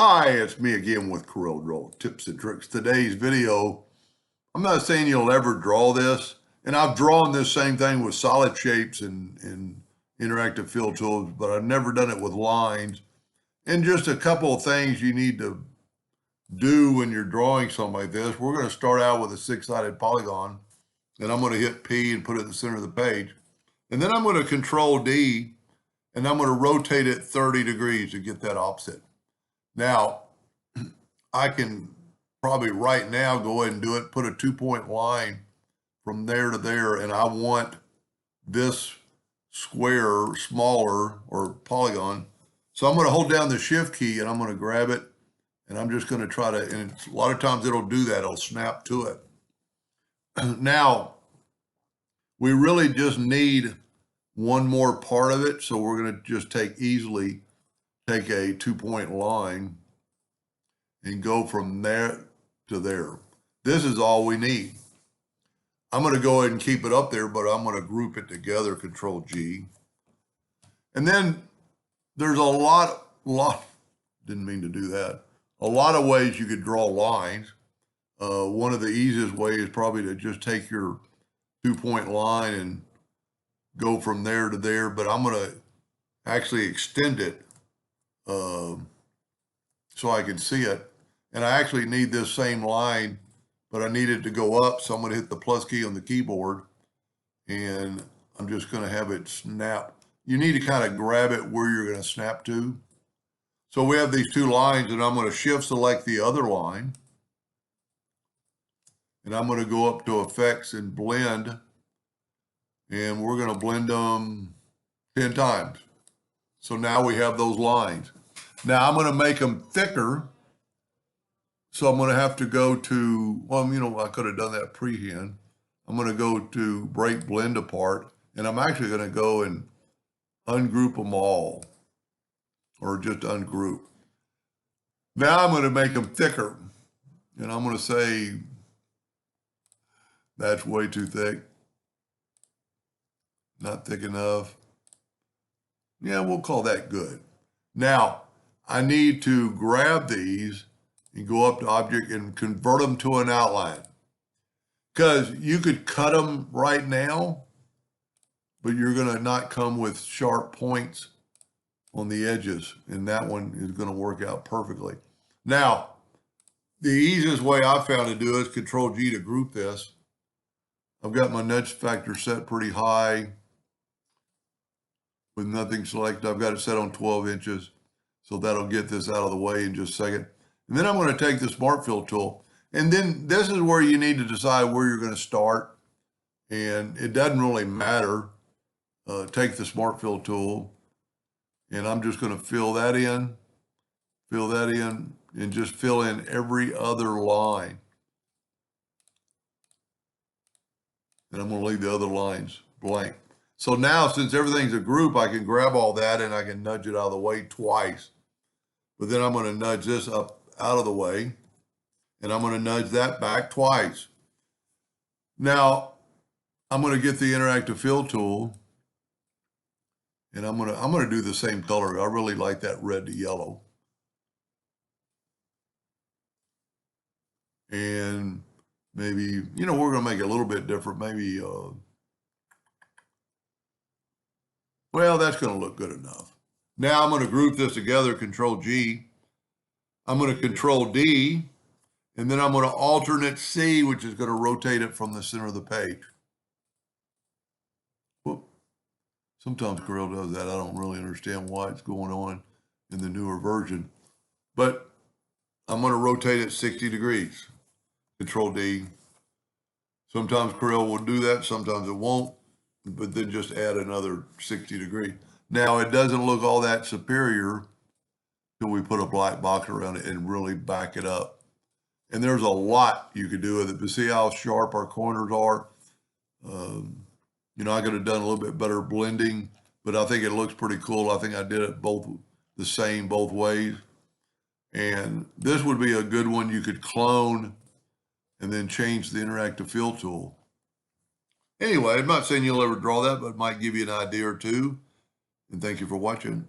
Hi, it's me again with Corel Draw tips and tricks. Today's video, I'm not saying you'll ever draw this, and I've drawn this same thing with solid shapes and interactive fill tools, but I've never done it with lines. And just a couple of things you need to do when you're drawing something like this. We're going to start out with a six-sided polygon, and I'm going to hit P and put it in the center of the page. And then I'm going to Control D, and I'm going to rotate it 30 degrees to get that offset. Now, I can probably right now go ahead and do it, put a 2-point line from there to there, and I want this square smaller or polygon. So I'm going to hold down the shift key and I'm going to grab it, and I'm just going to try to, and a lot of times it'll do that, it'll snap to it. Now, we really just need one more part of it, so we're going to just easily take a 2-point line and go from there to there. This is all we need. I'm going to go ahead and keep it up there, but I'm going to group it together, Control G. And then there's a lot, didn't mean to do that. A lot of ways you could draw lines. One of the easiest ways is probably to just take your 2-point line and go from there to there, but I'm going to actually extend it so I can see it. And I actually need this same line, but I need it to go up. So I'm going to hit the plus key on the keyboard, and I'm just going to have it snap. You need to kind of grab it where you're going to snap to. So we have these two lines, and I'm going to shift select the other line. And I'm going to go up to Effects and Blend. And we're going to blend them 10 times. So now we have those lines. Now I'm going to make them thicker. So I'm going to have to go to, I could have done that pre-hand. I'm going to go to Break Blend Apart, and I'm actually going to go and ungroup them all, or just ungroup. Now I'm going to make them thicker, and I'm going to say that's way too thick. Not thick enough. Yeah, we'll call that good. Now, I need to grab these and go up to Object and convert them to an outline. Because you could cut them right now, but you're going to not come with sharp points on the edges, and that one is going to work out perfectly. Now, the easiest way I found to do it is Control G to group this. I've got my nudge factor set pretty high with nothing selected. I've got it set on 12 inches, so that'll get this out of the way in just a second. And then I'm going to take the Smart Fill tool, and then this is where you need to decide where you're going to start, and it doesn't really matter. Take the Smart Fill tool, and I'm just going to fill that in, and just fill in every other line. And I'm going to leave the other lines blank. So now, since everything's a group, I can grab all that and I can nudge it out of the way twice. But then I'm going to nudge this up out of the way, and I'm going to nudge that back twice. Now, I'm going to get the interactive fill tool, and I'm going to do the same color. I really like that red to yellow. And maybe, we're going to make it a little bit different. Maybe, well, that's going to look good enough. Now I'm going to group this together, Control G. I'm going to Control D, and then I'm going to alternate C, which is going to rotate it from the center of the page. Whoop. Sometimes Corel does that. I don't really understand why it's going on in the newer version. But I'm going to rotate it 60 degrees. Control D. Sometimes Corel will do that, sometimes it won't, but then just add another 60 degrees. Now, it doesn't look all that superior till we put a black box around it and really back it up. And there's a lot you could do with it, but see how sharp our corners are? I could have done a little bit better blending, but I think it looks pretty cool. I think I did it the same both ways. And this would be a good one you could clone and then change the interactive fill tool. Anyway, I'm not saying you'll ever draw that, but it might give you an idea or two. And thank you for watching.